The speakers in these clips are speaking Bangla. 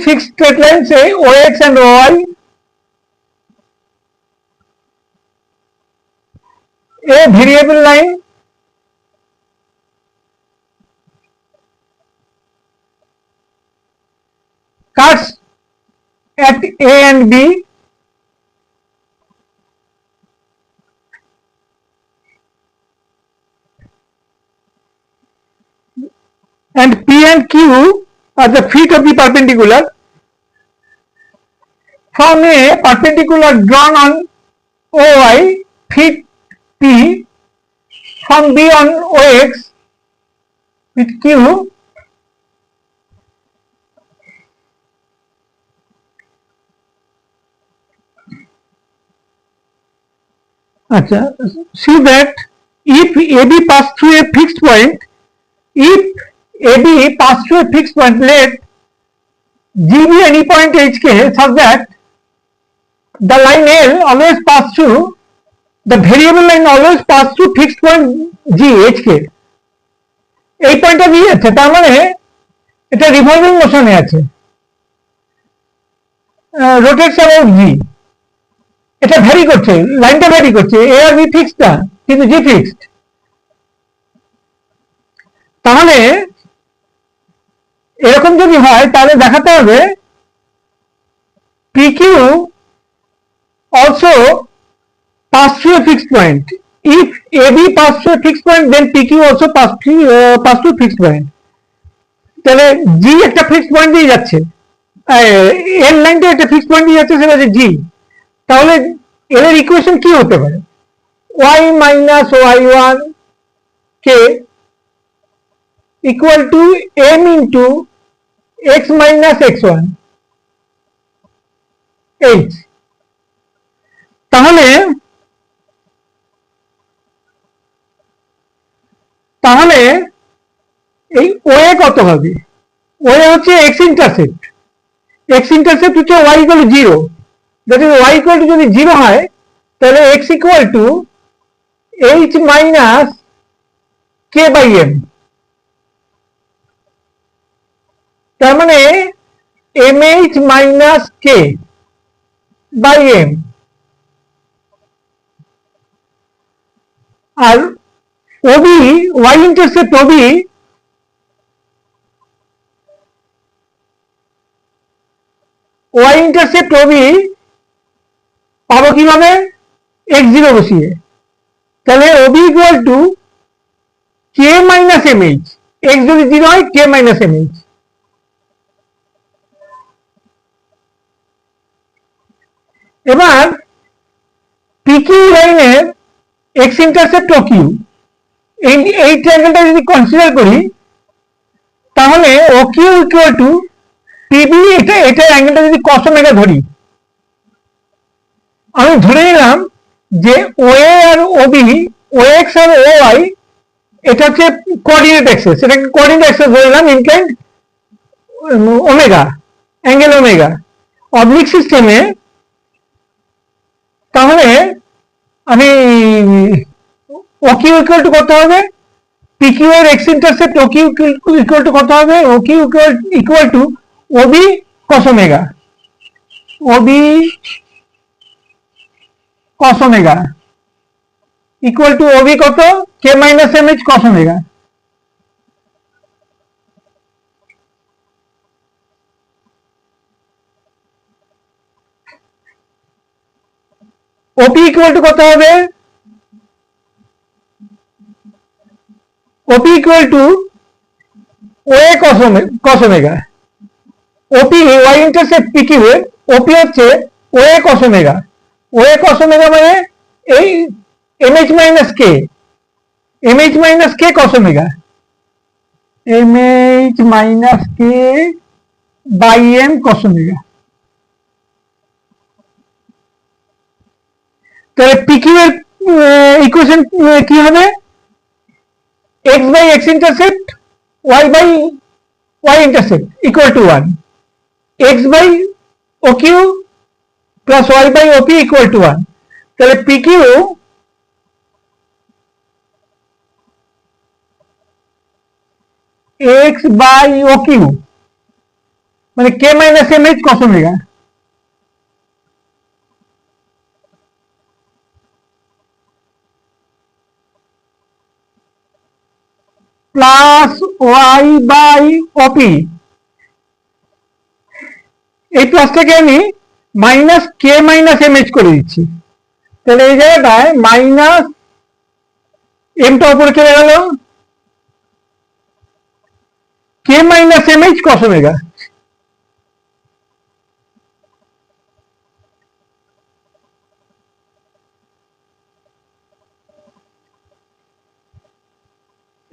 fixed straight lines, say OX and OY. A variable line cuts at A and B, and P and Q are the feet of the perpendicular. From a perpendicular drawn on OY, feet P, from B on OX with Q, see that if AB pass through a fixed point, let G be any point HK such that the line L always pass through, the variable line always pass through fixed point G HK. এই পয়েন্টটা দিয়ে যাচ্ছে, তার মানে এটা রিভলভিং মোশনে আছে, রোটেটস অ্যাবাউট জি। এটা ভ্যারি করছে, লাইনটা ভ্যারি করছে, এ আর বি ফিক্সড না, কিন্তু জি ফিক্সড। তাহলে এরকম যদি হয় তাহলে দেখাতে হবে PQ also pass through a fixed point. If AB pass through a fixed point, then PQ also pass through fixed point. তাহলে G একটা ফিক্সড পয়েন্ট দিয়ে যাচ্ছে, এর লাইনটা একটা ফিক্সড পয়েন্ট দিয়ে যাচ্ছে, সেটা হচ্ছে G। তাহলে এর ইকুয়েশন কি হতে পারে? y minus y1 k equal to m into x minus x1 h। তাহলে এই OA কত হবে? OA হচ্ছে x ইন্টারসেপ্ট, x ইন্টারসেপ্ট হচ্ছে y equal to 0। যদি y equal to যদি 0 হয় তাহলে x equal to h minus k by m। তার মানে mh minus k by m। আর OB, y ইন্টারসেপ্ট OB পাবো কিভাবে? x0 বসিয়ে। তাহলে OB equal to k minus mh, x যদি 0 হয় k minus mh। এবার PQ লাইনের x ইন্টারসেপ্ট OQ, এই ট্রায়াঙ্গেলটা যদি কনসিডার করি তাহলে OQ equal to PB, এটা অ্যাঙ্গেলটা যদি cos ওমেগা ধরি, আমি ধরে নিলাম যে OA আর OB, OX আর OY এটা হচ্ছে কোঅর্ডিনেট অ্যাক্সিস, এটাকে কোঅর্ডিনেট অ্যাক্সিস ধরে নিলাম, inclined omega, angle omega oblique সিস্টেমে। তাহলে আমি OQ ইকুয়াল টু কত হবে? PQ এর x intercept OQ equal to কত হবে? OQ equal to OB cos omega, OB cos omega equal two OB কত? k minus mh cos omega. OP equal to কত হবে? OP equal to OA cos omega. OP y intercept PQ এর OP হচ্ছে OA cos omega. OA cos omega মানে এই mh minus k, mh minus k cos omega, mh minus k by m cos omega. তাহলে PQ এর ইকুয়েশন কি হবে? x by x intercept, y by y intercept equal to 1, x by OQ plus y by OP equal to 1। তাহলে PQ x by OQ মানে K minus M H cos omega plus Y by OP, এই প্লাসটাকে আমি minus K minus M H করে দিচ্ছি। তাহলে এই জায়গাটায় মাইনাস এমটা উপরে চলে গেল, K minus M H cos omega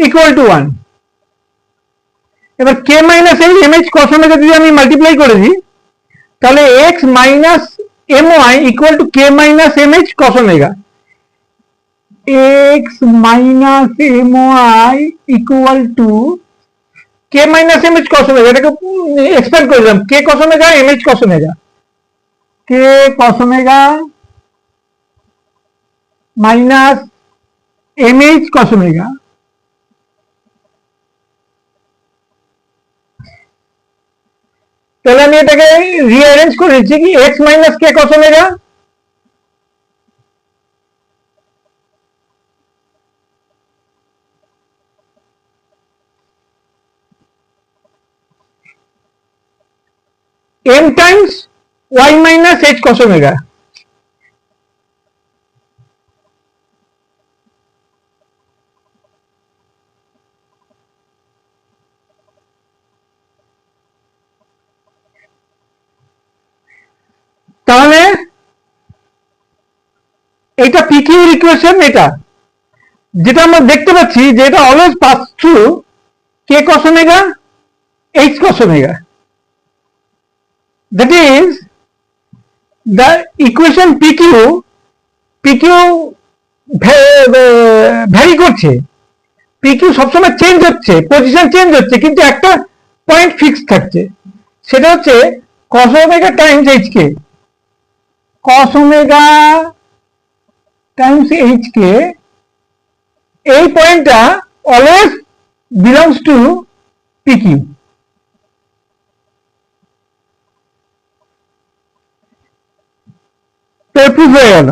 equal to 1। এবার কে মাইনাস এই এম এইচ কস ওমেগা যদি আমি মাল্টিপ্লাই করে দিই, তাহলে X minus M Y equal to K minus M H cos omega, X minus M Y equal to K minus M H cos omega, এটাকে এক্সপ্যান্ড করে দিলাম, K cos omega M H cos omega, K cos omega minus M H cos omega. তাহলে আমি এটাকে রিঅ্যারেঞ্জ করে দিচ্ছি কি X minus K cos omega m times y minus h cos omega. তাহলে এটা পিকিউর ইকুয়েশন, এটা যেটা আমরা দেখতে পাচ্ছি যে এটা always pass through k cos omega h cos omega, that is the equation PQ vary করছে, PQ সবসময় চেঞ্জ হচ্ছে, পজিশন চেঞ্জ হচ্ছে, কিন্তু একটা পয়েন্ট ফিক্স থাকছে, সেটা হচ্ছে cos omega times hk, cos omega times hk, এই পয়েন্টটা অলওয়েজ বিলংস টু PQ। তো প্রুফ হয়ে গেল।